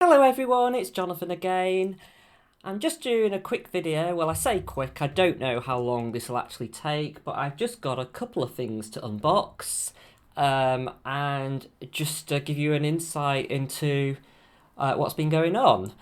Hello everyone, it's Jonathan again. I'm just doing a quick video. Well, I say quick, I don't know how long this will actually take, but I've just got a couple of things to unbox and just to give you an insight into what's been going on.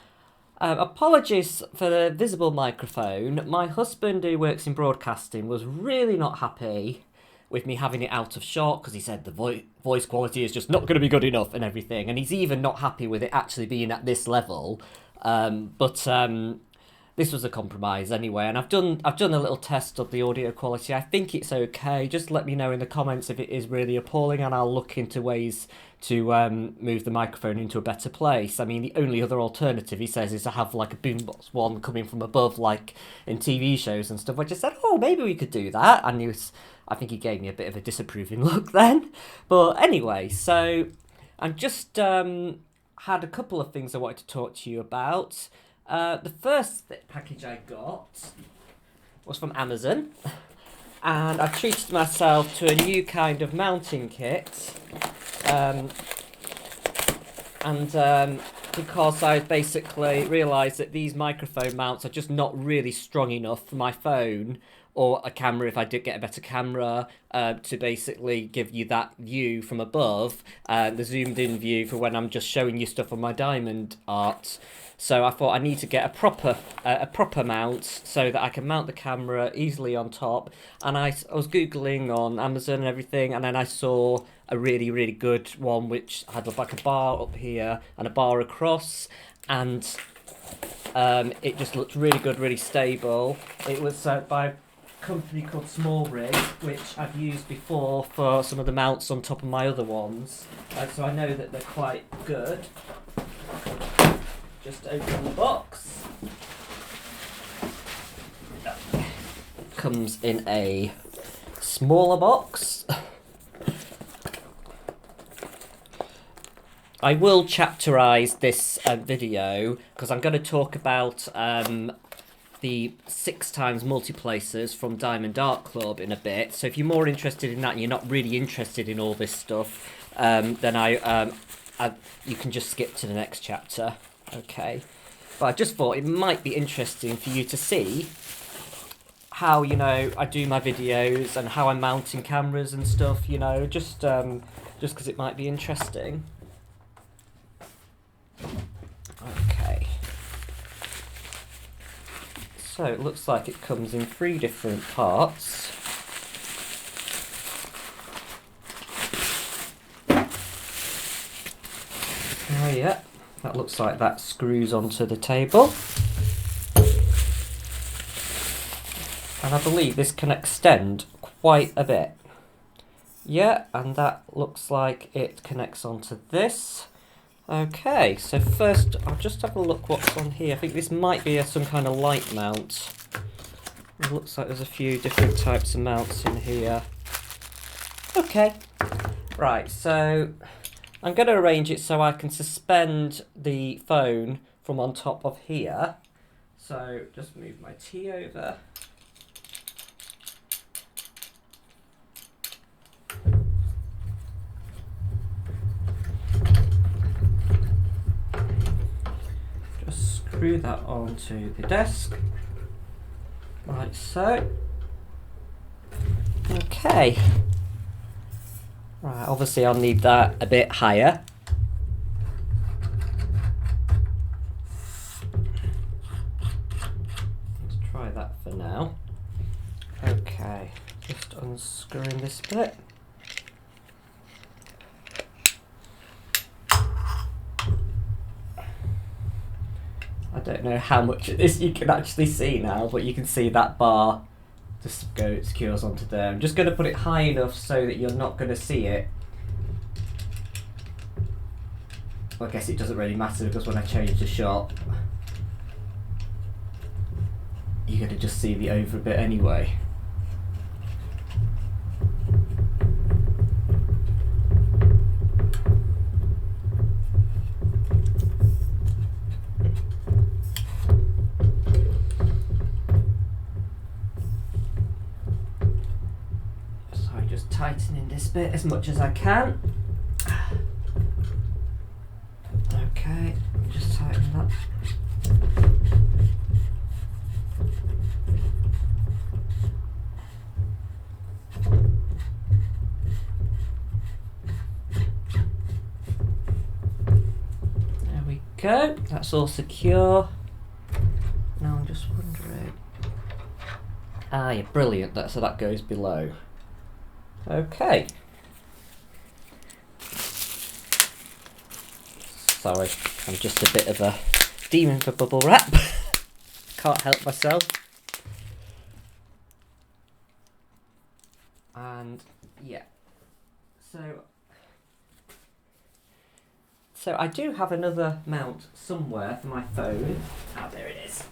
Apologies for the visible microphone. My husband, who works in broadcasting, was really not happy with me having it out of shot because he said the voice quality is just not going to be good enough and everything. And he's even not happy with it actually being at this level. But this was a compromise anyway. And I've done a little test of the audio quality. I think it's okay. Just let me know in the comments if it is really appalling, and I'll look into ways to move the microphone into a better place. I mean, the only other alternative, he says, is to have like a boombox one coming from above, like in TV shows and stuff. I just said, oh, maybe we could do that. And I think he gave me a bit of a disapproving look then. But anyway, so I'm just had a couple of things I wanted to talk to you about. The first package I got was from Amazon. And I've treated myself to a new kind of mounting kit. Because I basically realised that these microphone mounts are just not really strong enough for my phone or a camera, if I did get a better camera, to basically give you that view from above, the zoomed in view for when I'm just showing you stuff on my diamond art. So I thought I need to get a proper mount so that I can mount the camera easily on top. And I was Googling on Amazon and everything, and then I saw a really, really good one which had like a bar up here and a bar across, and it just looked really good, really stable. It was by a company called Swirl, which I've used before for some of the mounts on top of my other ones, so I know that they're quite good. Just open the box. Comes in a smaller box. I will chapterize this video because I'm going to talk about the 6x multiplacers from Diamond Art Club in a bit. So if you're more interested in that and you're not really interested in all this stuff, then you can just skip to the next chapter. Okay, but I just thought it might be interesting for you to see how, I do my videos and how I'm mounting cameras and stuff, just because it might be interesting. Okay, so it looks like it comes in 3 different parts. Oh yeah, that looks like that screws onto the table. And I believe this can extend quite a bit. Yeah, and that looks like it connects onto this. Okay, so first I'll just have a look what's on here. I think this might be some kind of light mount. It looks like there's a few different types of mounts in here. Okay, right, so I'm going to arrange it so I can suspend the phone from on top of here. So just move my tea over. Just screw that onto the desk, like so. Okay. Right, obviously I'll need that a bit higher. Let's try that for now. Okay, just unscrewing this bit. I don't know how much of this you can actually see now, but you can see that bar just secures onto there. I'm just going to put it high enough so that you're not going to see it. Well, I guess it doesn't really matter because when I change the shot, you're going to just see the over bit anyway. Tightening this bit as much as I can. Okay, just tighten that. There we go, that's all secure. Now I'm just wondering. Ah, yeah, brilliant, so that goes below. Okay. Sorry, I'm just a bit of a demon for bubble wrap. Can't help myself. And yeah, so I do have another mount somewhere for my phone. Ah, there it is.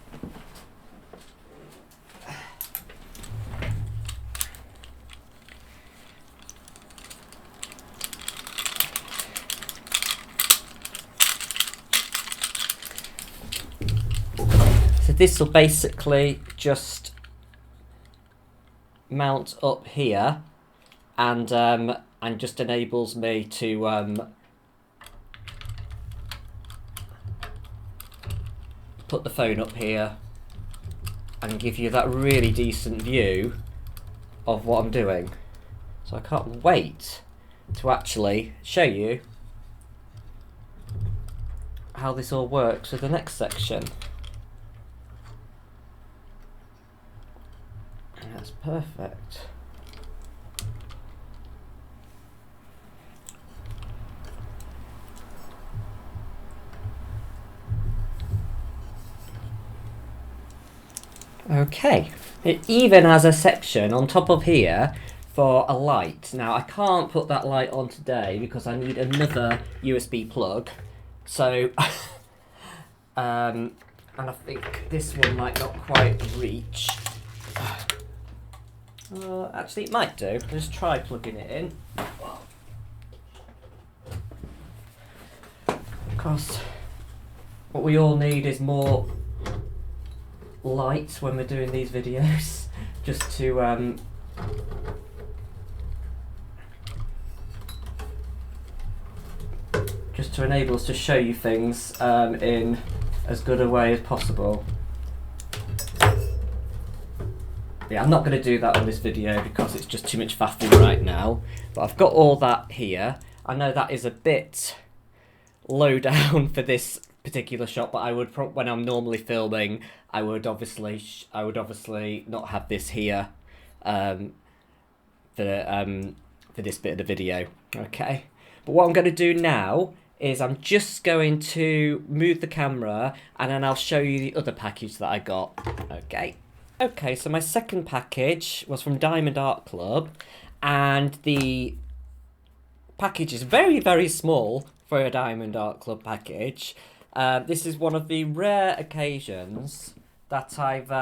So this will basically just mount up here, and just enables me to put the phone up here and give you that really decent view of what I'm doing. So I can't wait to actually show you how this all works with the next section. That's perfect. Okay, it even has a section on top of here for a light. Now I can't put that light on today because I need another USB plug. So, and I think this one might not quite reach. Actually it might do. Just try plugging it in. Of course, what we all need is more light when we're doing these videos, just to enable us to show you things in as good a way as possible. Yeah, I'm not going to do that on this video because it's just too much faffing right now, but I've got all that here. I know that is a bit low down for this particular shot, but I would when I'm normally filming, I would obviously not have this here for this bit of the video. Okay, but what I'm going to do now is I'm just going to move the camera and then I'll show you the other package that I got. Okay, so my second package was from Diamond Art Club, and the package is very, very small for a Diamond Art Club package. This is one of the rare occasions that I've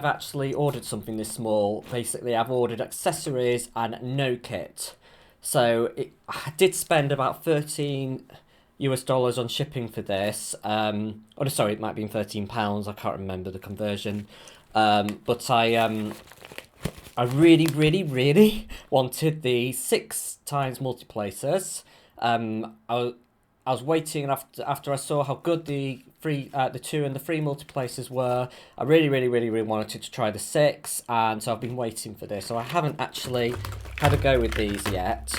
actually ordered something this small. Basically, I've ordered accessories and no kit. So I did spend about $13 on shipping for this. Oh, sorry, it might have been £13. I can't remember the conversion. But I really, really, really wanted the 6x multiplacers. I was waiting, and after I saw how good the 2 and the 3 multiplacers were, I really, really, really, really wanted to try the 6, and so I've been waiting for this. So I haven't actually had a go with these yet.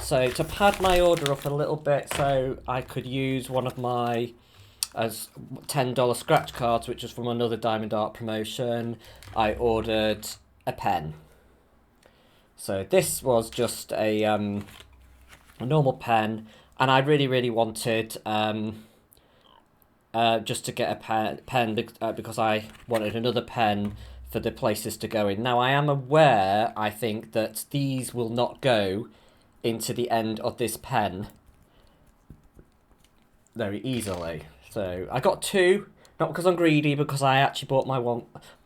So to pad my order up a little bit, so I could use one of my $10 scratch cards, which was from another Diamond Art promotion, I ordered a pen. So this was just a normal pen. And I really, really wanted just to get a pen because I wanted another pen for the places to go in. Now, I am aware, I think, that these will not go into the end of this pen very easily. So I got 2, not because I'm greedy, because I actually bought my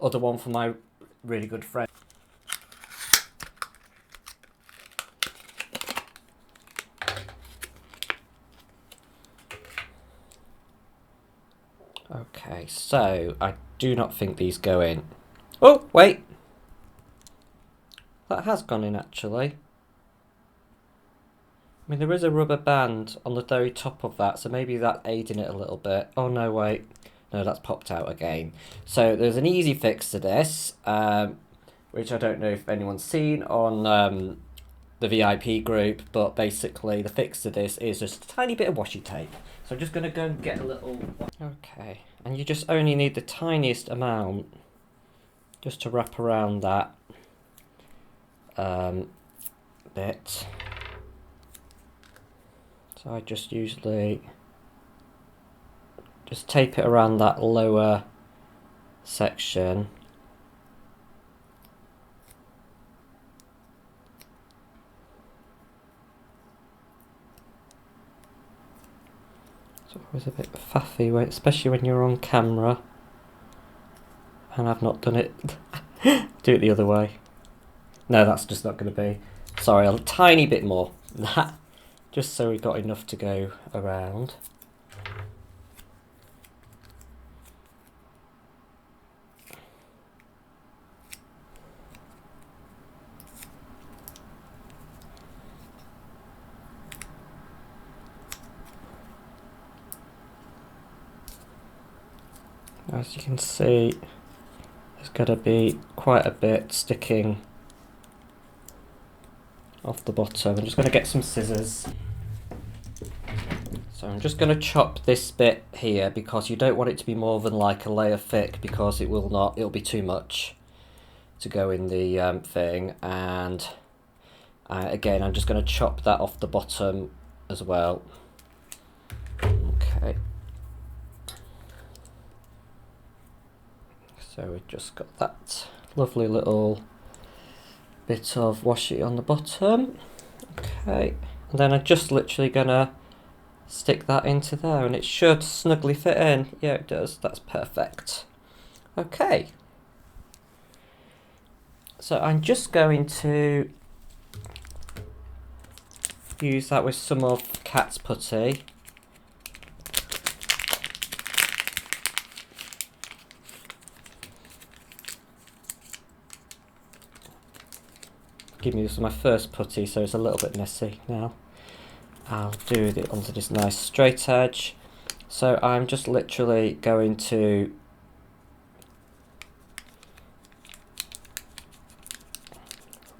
other one for my really good friend. Okay, so I do not think these go in. Oh, wait. That has gone in, actually. I mean, there is a rubber band on the very top of that, so maybe that's aiding it a little bit. Oh no, wait. No, that's popped out again. So there's an easy fix to this, which I don't know if anyone's seen on the VIP group, but basically the fix to this is just a tiny bit of washi tape. So I'm just going to go and get a little... Okay, and you just only need the tiniest amount just to wrap around that bit. So I just usually just tape it around that lower section. It's always a bit faffy, especially when you're on camera. And I've not done it. Do it the other way. No, that's just not going to be. Sorry, a tiny bit more than that. Just so we've got enough to go around. As you can see, there's going to be quite a bit sticking off the bottom. I'm just going to get some scissors. So I'm just going to chop this bit here because you don't want it to be more than like a layer thick, because it'll be too much to go in the thing. And again, I'm just going to chop that off the bottom as well. Okay. So we've just got that lovely little bit of washi on the bottom. Okay, and then I'm just literally gonna stick that into there, and it should snugly fit in. Yeah, it does. That's perfect. Okay, so I'm just going to use that with some of Cat's putty. Give me this is my first putty, so it's a little bit messy now. I'll do it onto this nice straight edge. So I'm just literally going to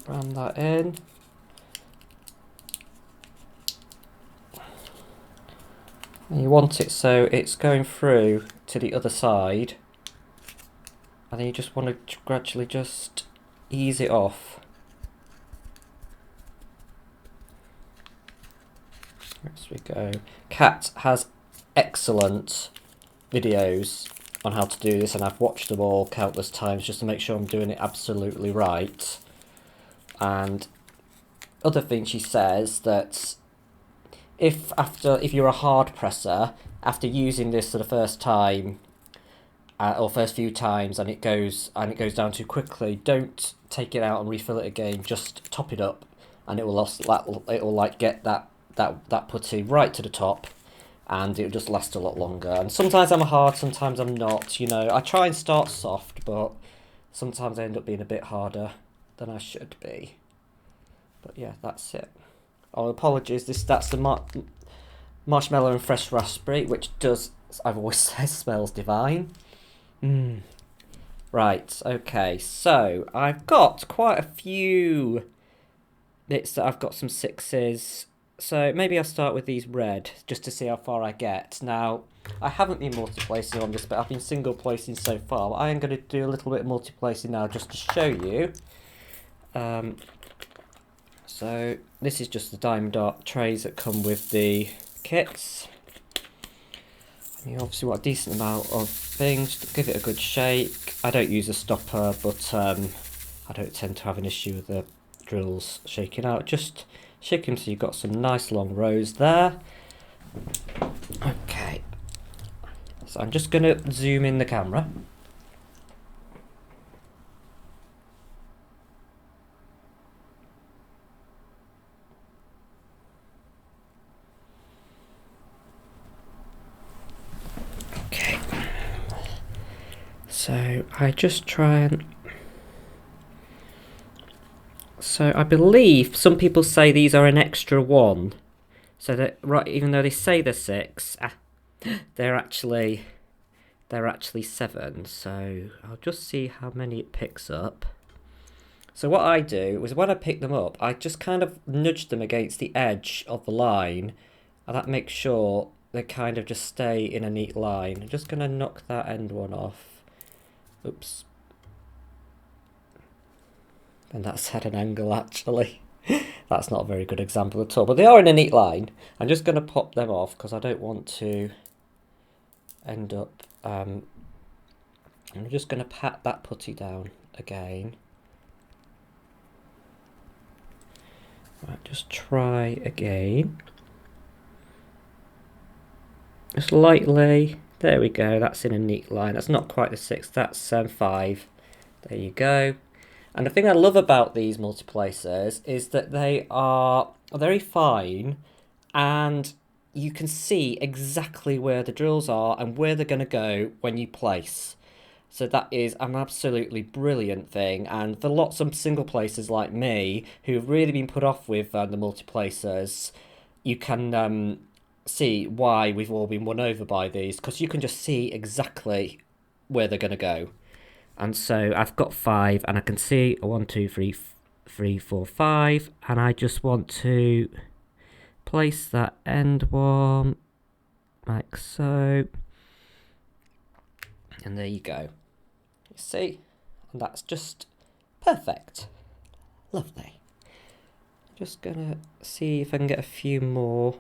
ram that in. And you want it so it's going through to the other side. And then you just want to gradually just ease it off. There we go. Kat has excellent videos on how to do this, and I've watched them all countless times just to make sure I'm doing it absolutely right. And other thing she says that if you're a hard presser, after using this for the first time or first few times and it goes down too quickly, don't take it out and refill it again. Just top it up, and it will like get that putty right to the top, and it'll just last a lot longer. And sometimes I'm hard, sometimes I'm not, you know. I try and start soft, but sometimes I end up being a bit harder than I should be. But yeah, that's it. Oh, apologies, that's the marshmallow and fresh raspberry, which does, I've always said, smells divine. Right, okay, so I've got quite a few bits that I've got some 6s. So maybe I'll start with these red, just to see how far I get. Now, I haven't been multi-placing on this, but I've been single placing so far. I am going to do a little bit of multi-placing now, just to show you. So this is just the diamond dot trays that come with the kits. And you obviously want a decent amount of things to give it a good shake. I don't use a stopper, but I don't tend to have an issue with the drills shaking out. Just shake them so you've got some nice long rows there. Okay, so I'm just going to zoom in the camera. Okay, so I just try and... So I believe some people say these are an extra one So that, right, even though they say they're 6, they're actually 7. So I'll just see how many it picks up. So what I do is when I pick them up, I just kind of nudge them against the edge of the line, and that makes sure they kind of just stay in a neat line. I'm just going to knock that end one off. Oops. And that's at an angle, actually. That's not a very good example at all, but they are in a neat line. I'm just going to pop them off because I don't want to end up... I'm just going to pat that putty down again. Right, just try again. Just lightly. There we go. That's in a neat line. That's not quite the 6. That's 5. There you go. And the thing I love about these multiplacers is that they are very fine, and you can see exactly where the drills are and where they're going to go when you place. So that is an absolutely brilliant thing, and for lots of single placers like me who've really been put off with the multiplacers, you can see why we've all been won over by these, because you can just see exactly where they're going to go. And so I've got 5, and I can see 1, 2, 3, 4, 5, and I just want to place that end one like so. And there you go. You see? And that's just perfect. Lovely. Just gonna see if I can get a few more.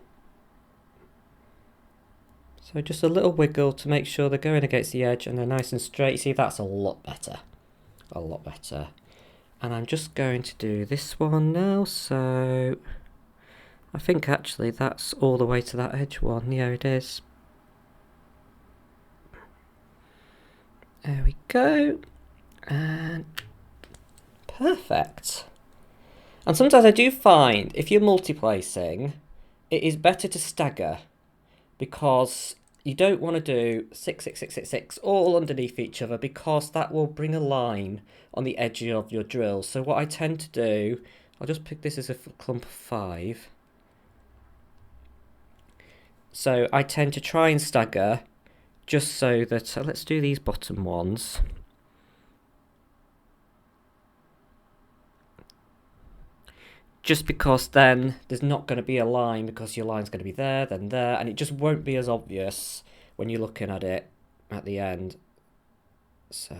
So just a little wiggle to make sure they're going against the edge and they're nice and straight. See, that's a lot better. A lot better. And I'm just going to do this one now. So I think actually that's all the way to that edge one. Yeah, it is. There we go. And perfect. And sometimes I do find if you're multi-placing, it is better to stagger, because you don't want to do 6, 6, 6, 6, 6 all underneath each other, because that will bring a line on the edge of your drill. So what I tend to do, I'll just pick this as a clump of 5. So I tend to try and stagger just so that, let's do these bottom ones. Just because then there's not going to be a line, because your line's going to be there, then there, and it just won't be as obvious when you're looking at it at the end. So,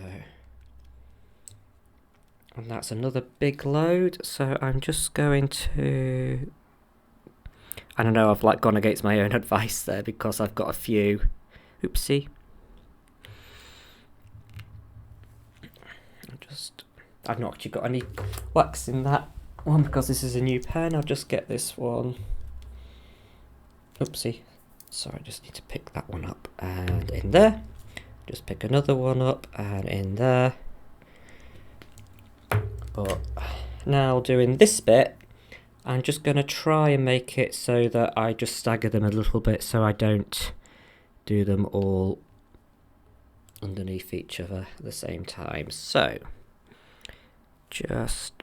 and that's another big load. So I'm just going to, I don't know, I've like gone against my own advice there, because I've got a few, oopsie. I've not actually got any wax in that one because this is a new pen. I'll just get this one. Oopsie. Sorry, I just need to pick that one up and in there. Just pick another one up and in there. But now doing this bit, I'm just going to try and make it so that I just stagger them a little bit, so I don't do them all underneath each other at the same time. So just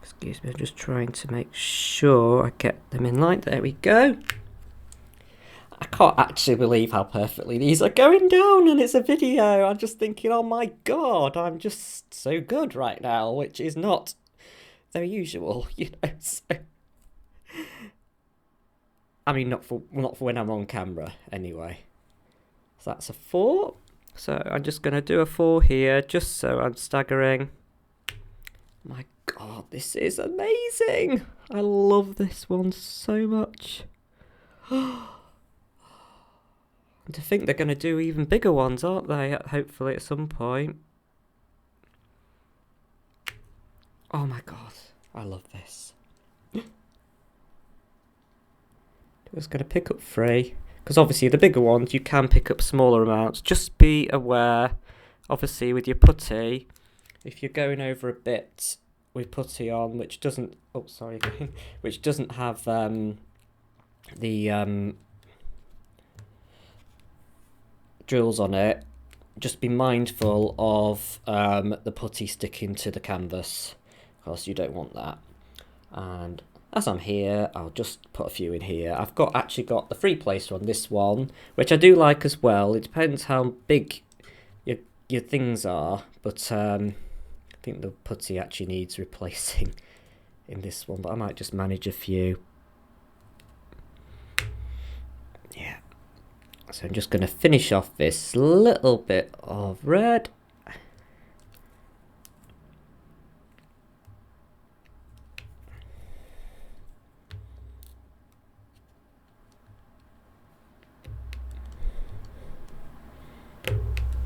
excuse me, I'm just trying to make sure I get them in line. There we go. I can't actually believe how perfectly these are going down, and it's a video. I'm just thinking, oh my god, I'm just so good right now, which is not very usual, you know. So, I mean, not for when I'm on camera, anyway. So that's a 4. So I'm just going to do a 4 here, just so I'm staggering. My god, this is amazing! I love this one so much. And to think they're going to do even bigger ones, aren't they? Hopefully at some point. Oh my god, I love this. Just going to pick up 3. Because obviously the bigger ones, you can pick up smaller amounts. Just be aware, obviously with your putty, if you're going over a bit with putty on, which doesn't, oh sorry again, which doesn't have the drills on it, just be mindful of the putty sticking to the canvas. course you don't want that. And as I'm here, I'll just put a few in here. I've actually got the free placer on this one, which I do like as well. It depends how big your things are, but I think the putty actually needs replacing in this one, but I might just manage a few. Yeah. So I'm just going to finish off this little bit of red.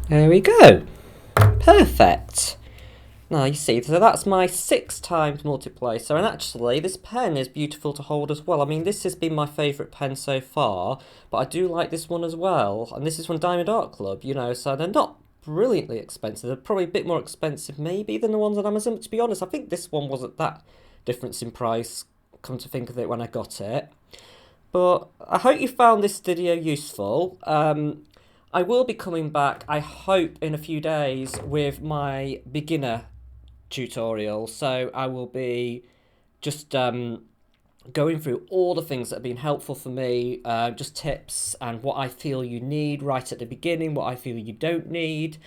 There we go. Perfect. Now you see, so that's my 6 times multiplacer, and actually this pen is beautiful to hold as well. I mean, this has been my favourite pen so far, but I do like this one as well, and this is from Diamond Art Club, you know, so they're not brilliantly expensive. They're probably a bit more expensive maybe than the ones on Amazon, but to be honest, I think this one wasn't that difference in price, come to think of it, when I got it. But I hope you found this video useful. I will be coming back, I hope, in a few days with my beginner tutorial. So I will be just going through all the things that have been helpful for me, just tips and what I feel you need right at the beginning, what I feel you don't need,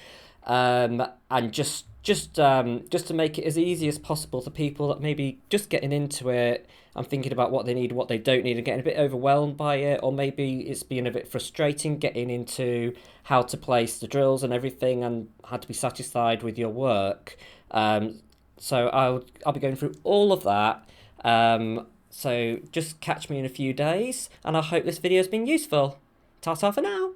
and just to make it as easy as possible for people that maybe just getting into it and thinking about what they need, what they don't need, and getting a bit overwhelmed by it, or maybe it's being a bit frustrating getting into how to place the drills and everything and how to be satisfied with your work. So I'll be going through all of that. So just catch me in a few days, and I hope this video has been useful. Ta-ta for now.